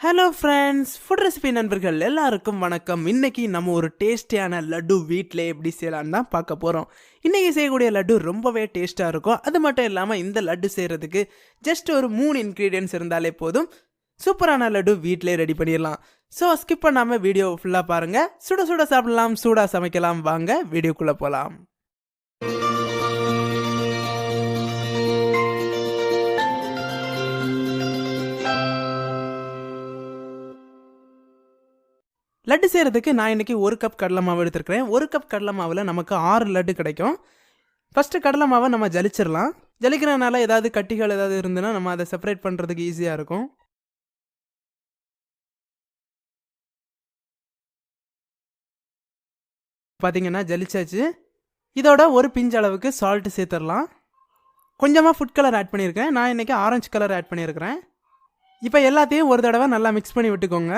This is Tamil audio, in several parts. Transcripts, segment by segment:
ஹலோ ஃப்ரெண்ட்ஸ், ஃபுட் ரெசிபி நண்பர்கள் எல்லாருக்கும் வணக்கம். இன்னைக்கு நம்ம ஒரு டேஸ்டியான லட்டு வீட்டில் எப்படி செய்யலான்னு தான் பார்க்க போகிறோம். இன்றைக்கி செய்யக்கூடிய லட்டு ரொம்பவே டேஸ்ட்டாக இருக்கும். அது மட்டும் இல்லாமல் இந்த லட்டு செய்கிறதுக்கு ஜஸ்ட் ஒரு 3 இன்க்ரீடியன்ட்ஸ் இருந்தாலே போதும், சூப்பரான லட்டு வீட்டிலே ரெடி பண்ணிடலாம். ஸோ ஸ்கிப் பண்ணாமல் வீடியோ ஃபுல்லாக பாருங்கள். சுட சுட சாப்பிடலாம், சூடாக சமைக்கலாம். வாங்க வீடியோக்குள்ளே போகலாம். லட்டு செய்கிறதுக்கு நான் இன்றைக்கி 1 கப் கடலை மாவு எடுத்துருக்கிறேன். 1 கப் கடலை மாவில் நமக்கு 6 லட்டு கிடைக்கும். ஃபஸ்ட்டு கடலை மாவை நம்ம ஜலிச்சிடலாம். ஜலிக்கிறனால ஏதாவது கட்டிகள் ஏதாவது இருந்துன்னா நம்ம அதை செப்பரேட் பண்ணுறதுக்கு ஈஸியாக இருக்கும். பார்த்திங்கன்னா ஜலிச்சாச்சு. இதோட ஒரு பிஞ்ச் அளவுக்கு சால்ட்டு சேர்த்துடலாம். கொஞ்சமாக ஃபுட் கலர் ஆட் பண்ணியிருக்கேன். நான் இன்றைக்கி ஆரஞ்சு கலர் ஆட் பண்ணியிருக்கிறேன். இப்போ எல்லாத்தையும் ஒரு தடவை நல்லா மிக்ஸ் பண்ணி விட்டுக்கோங்க.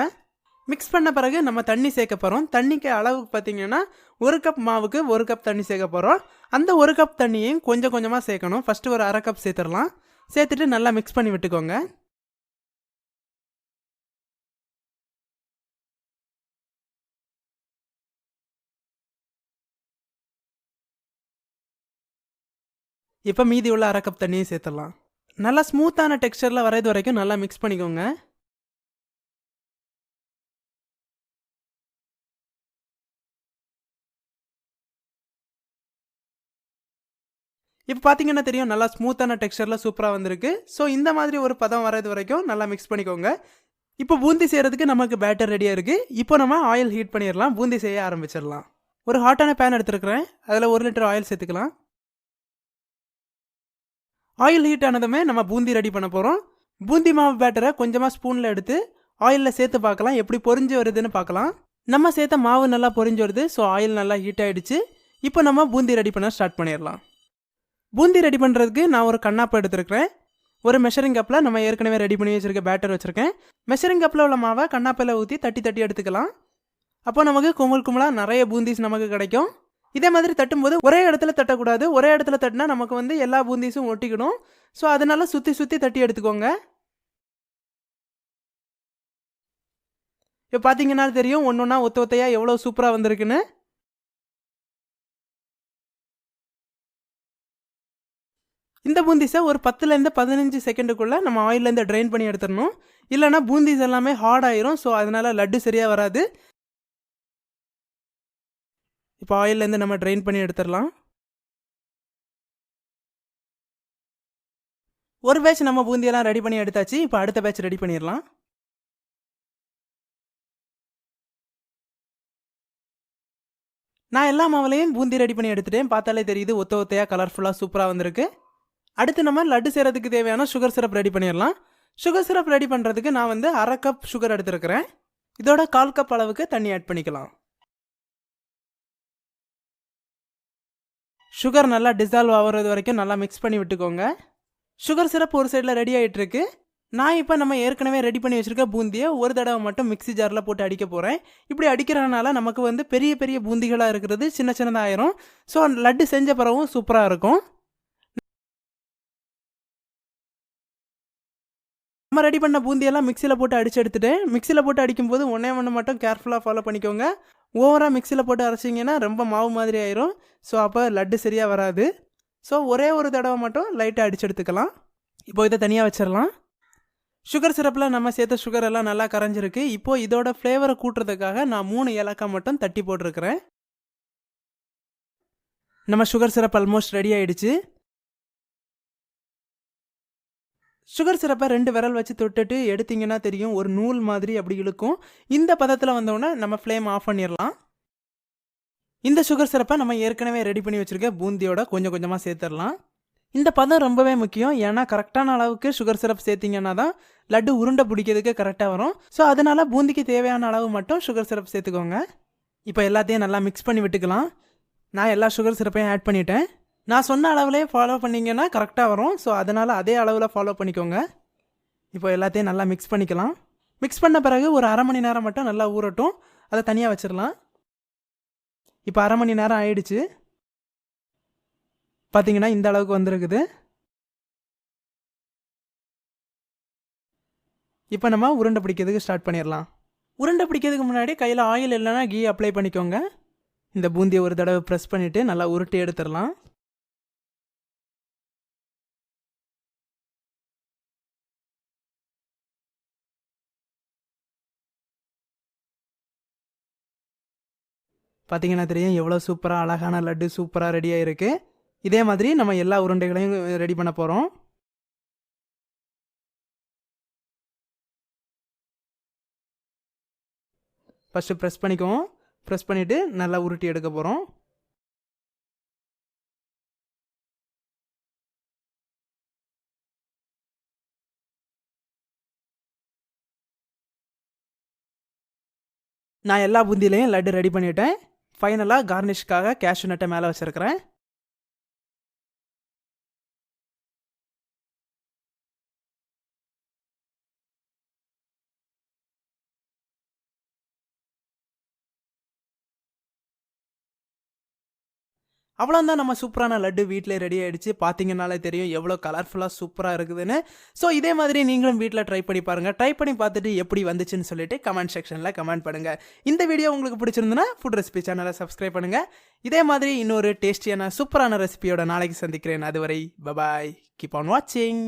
மிக்ஸ் பண்ண பிறகு நம்ம தண்ணி சேர்க்க போகிறோம். தண்ணிக்கு அளவுக்கு பார்த்திங்கன்னா 1 கப் மாவுக்கு 1 கப் தண்ணி சேர்க்க போகிறோம். அந்த 1 கப் தண்ணியையும் கொஞ்சம் கொஞ்சமாக சேர்க்கணும். ஃபஸ்ட்டு ஒரு 1/2 கப் சேர்த்துடலாம். சேர்த்துட்டு நல்லா மிக்ஸ் பண்ணி விட்டுக்கோங்க. இப்போ மீதி உள்ள 1/2 கப் தண்ணியை சேர்த்துடலாம். நல்லா ஸ்மூத்தான டெக்ஸ்சரில் வரைது வரைக்கும் நல்லா மிக்ஸ் பண்ணிக்கோங்க. இப்போ பார்த்தீங்கன்னா தெரியும், நல்லா ஸ்மூத்தான டெக்ஸ்சரில் சூப்பராக வந்திருக்கு. ஸோ இந்த மாதிரி ஒரு பதம் வரது வரைக்கும் நல்லா மிக்ஸ் பண்ணிக்கோங்க. இப்போ பூந்தி செய்கிறதுக்கு நமக்கு பேட்டர் ரெடியாக இருக்குது. இப்போ நம்ம ஆயில் ஹீட் பண்ணிடலாம். பூந்தி செய்ய ஆரம்பிச்சிடலாம். ஒரு ஹாட்டான பேன் எடுத்துருக்கிறேன். அதில் 1 லிட்டர் ஆயில் சேர்த்துக்கலாம். ஆயில் ஹீட் ஆனதுமே நம்ம பூந்தி ரெடி பண்ண போகிறோம். பூந்தி மாவு பேட்டரை கொஞ்சமாக ஸ்பூனில் எடுத்து ஆயிலில் சேர்த்து பார்க்கலாம், எப்படி பொரிஞ்சு வருதுன்னு பார்க்கலாம். நம்ம சேர்த்த மாவு நல்லா பொரிஞ்சு வருது. ஸோ ஆயில் நல்லா ஹீட் ஆகிடுச்சு. இப்போ நம்ம பூந்தி ரெடி பண்ண ஸ்டார்ட் பண்ணிடலாம். பூந்தி ரெடி பண்ணுறதுக்கு நான் ஒரு கண்ணாப்பை எடுத்துருக்கிறேன். ஒரு மெஷரிங் கப்பில் நம்ம ஏற்கனவே ரெடி பண்ணி வச்சுருக்க பேட்டர் வச்சுருக்கேன். மெஷரிங் கப்பில் உள்ள மாவை கண்ணாப்பையில் ஊற்றி தட்டி தட்டி எடுத்துக்கலாம். அப்போ நமக்கு கும்பலாக நிறைய பூந்திஸ் நமக்கு கிடைக்கும். இதே மாதிரி தட்டும்போது ஒரே இடத்துல தட்டக்கூடாது. ஒரே இடத்துல தட்டினா நமக்கு எல்லா பூந்திஸும் ஒட்டிக்கணும். ஸோ அதனால் சுற்றி சுற்றி தட்டி எடுத்துக்கோங்க. இப்போ பார்த்தீங்கன்னா தெரியும், ஒன்று ஒன்றா ஒத்த ஒத்தையாக எவ்வளோ சூப்பராக வந்திருக்குன்னு. இந்த பூந்திஸை ஒரு 10லேருந்து 15 செகண்டுக்குள்ளே நம்ம ஆயிலேருந்து ட்ரைன் பண்ணி எடுத்துடணும். இல்லைனா பூந்திஸ் எல்லாமே ஹார்ட் ஆயிரும். ஸோ அதனால் லட்டு சரியாக வராது. இப்போ ஆயிலேருந்து நம்ம ட்ரைன் பண்ணி எடுத்துடலாம். ஒரு பேட்ச் நம்ம பூந்தியெல்லாம் ரெடி பண்ணி எடுத்தாச்சு. இப்போ அடுத்த பேட்ச் ரெடி பண்ணிடலாம். நான் எல்லா மாவுலையும் பூந்தி ரெடி பண்ணி எடுத்துட்டேன். பார்த்தாலே தெரியுது, ஒத்த ஒத்தையாக கலர்ஃபுல்லாக சூப்பராக வந்திருக்கு. அடுத்து நம்ம லட்டு செய்கிறதுக்கு தேவையான சுகர் சிரப் ரெடி பண்ணிடலாம். சுகர் சிரப் ரெடி பண்ணுறதுக்கு நான் 1/2 கப் சுகர் எடுத்துருக்கிறேன். இதோட 1/4 கப் அளவுக்கு தண்ணி ஆட் பண்ணிக்கலாம். சுகர் நல்லா டிசால்வ் ஆகிறது வரைக்கும் நல்லா மிக்ஸ் பண்ணி விட்டுக்கோங்க. சுகர் சிரப் ஒரு சைடில் ரெடி ஆகிட்டுருக்கு. நான் இப்போ நம்ம ஏற்கனவே ரெடி பண்ணி வச்சுருக்க பூந்தியை ஒரு தடவை மட்டும் மிக்ஸி ஜாரில் போட்டு அடிக்க போகிறேன். இப்படி அடிக்கிறதுனால நமக்கு பெரிய பெரிய பூந்திகளாக இருக்கிறது சின்ன சின்னதாகிரும். ஸோ லட்டு செஞ்ச பிறகும் சூப்பராக இருக்கும். நம்ம ரெடி பண்ண பூந்தியெல்லாம் மிக்சியில் போட்டு அடிச்சு எடுத்துட்டேன். மிக்சியில் போட்டு அடிக்கும்போது ஒன்று மட்டும் கேர்ஃபுல்லாக ஃபாலோ பண்ணிக்கோங்க. ஓவராக மிக்சியில் போட்டு அரைச்சிங்கன்னா ரொம்ப மாவு மாதிரி ஆயிரும். ஸோ அப்போ லட்டு சரியாக வராது. ஸோ ஒரே ஒரு தடவை மட்டும் லைட்டாக அடிச்சு எடுத்துக்கலாம். இப்போ இதை தனியாக வச்சிடலாம். சுகர் சிரப்பில் நம்ம சேர்த்த சுகர் எல்லாம் நல்லா கரைஞ்சிருக்கு. இப்போது இதோட ஃப்ளேவரை கூட்டுறதுக்காக நான் 3 ஏலக்காய் மட்டும் தட்டி போட்டிருக்கிறேன். நம்ம சுகர் சிரப் ஆல்மோஸ்ட் ரெடி ஆகிடுச்சு. சுகர் சிரப்பை 2 விரல் வச்சு தொட்டுட்டு எடுத்திங்கன்னா தெரியும், ஒரு நூல் மாதிரி அப்படி இழுக்கும். இந்த பதத்தில் வந்தோடனே நம்ம ஃப்ளேம் ஆஃப் பண்ணிடலாம். இந்த சுகர் சிரப்பை நம்ம ஏற்கனவே ரெடி பண்ணி வச்சுருக்க பூந்தியோட கொஞ்சம் கொஞ்சமாக சேர்த்துடலாம். இந்த பதம் ரொம்பவே முக்கியம். ஏன்னா கரெக்டான அளவுக்கு சுகர் சிரப் சேர்த்திங்கன்னா தான் லட்டு உருண்டை பிடிக்கிறதுக்கு கரெக்டாக வரும். ஸோ அதனால் பூந்திக்கு தேவையான அளவு மட்டும் சுகர் சிரப் சேர்த்துக்கோங்க. இப்போ எல்லாத்தையும் நல்லா மிக்ஸ் பண்ணி விட்டுக்கலாம். நான் எல்லா சுகர் சிரப்பையும் ஆட் பண்ணிட்டேன். நான் சொன்ன அளவுலேயே ஃபாலோ பண்ணிங்கன்னா கரெக்டாக வரும். ஸோ அதனால் அதே அளவில் ஃபாலோ பண்ணிக்கோங்க. இப்போ எல்லாத்தையும் நல்லா மிக்ஸ் பண்ணிக்கலாம். மிக்ஸ் பண்ண பிறகு ஒரு 1/2 மணி நேரம் மட்டும் நல்லா ஊறட்டும். அதை தனியாக வச்சிடலாம். இப்போ 1/2 மணி நேரம் ஆயிடுச்சு. பார்த்தீங்கன்னா இந்த அளவுக்கு வந்திருக்குது. இப்போ நம்ம உருண்டை பிடிக்கிறதுக்கு ஸ்டார்ட் பண்ணிடலாம். உருண்டை பிடிக்கிறதுக்கு முன்னாடி கையில் ஆயில் இல்லைனா கீ அப்ளை பண்ணிக்கோங்க. இந்த பூந்தியை ஒரு தடவை ப்ரெஸ் பண்ணிவிட்டு நல்லா உருட்டி எடுத்துடலாம். பார்த்தீங்கன்னா தெரியும் எவ்வளோ சூப்பராக அழகான லட்டு சூப்பராக ரெடியாக இருக்குது. இதே மாதிரி நம்ம எல்லா உருண்டைகளையும் ரெடி பண்ண போகிறோம். ஃபஸ்ட்டு ப்ரெஸ் பண்ணிக்குவோம். ப்ரெஸ் பண்ணிவிட்டு நல்லா உருட்டி எடுக்க போகிறோம். நான் எல்லா பூந்திலையும் லட்டு ரெடி பண்ணிவிட்டேன். ஃபைனலாக கார்னிஷ்காக கேஷ்யூ நட்டை மேலே வச்சுருக்கிறேன். அவ்வளோதான், நம்ம சூப்பரான லட்டு வீட்டில் ரெடி ஆகிடுச்சு. பார்த்தீங்கன்னாலே தெரியும் எவ்வளோ கலர்ஃபுல்லாக சூப்பராக இருக்குதுன்னு. ஸோ இதே மாதிரி நீங்களும் வீட்டில் ட்ரை பண்ணி பாருங்கள். ட்ரை பண்ணி பார்த்துட்டு எப்படி வந்துச்சுன்னு சொல்லிட்டு கமெண்ட் செக்ஷனில் கமெண்ட் பண்ணுங்கள். இந்த வீடியோ உங்களுக்கு பிடிச்சிருந்துன்னா ஃபுட் ரெசிபி சேனலை சப்ஸ்கிரைப் பண்ணுங்கள். இதே மாதிரி இன்னொரு டேஸ்டியான சூப்பரான ரெசிபியோட நாளைக்கு சந்திக்கிறேன். அதுவரை பபாய், கீப் ஆன் வாட்சிங்.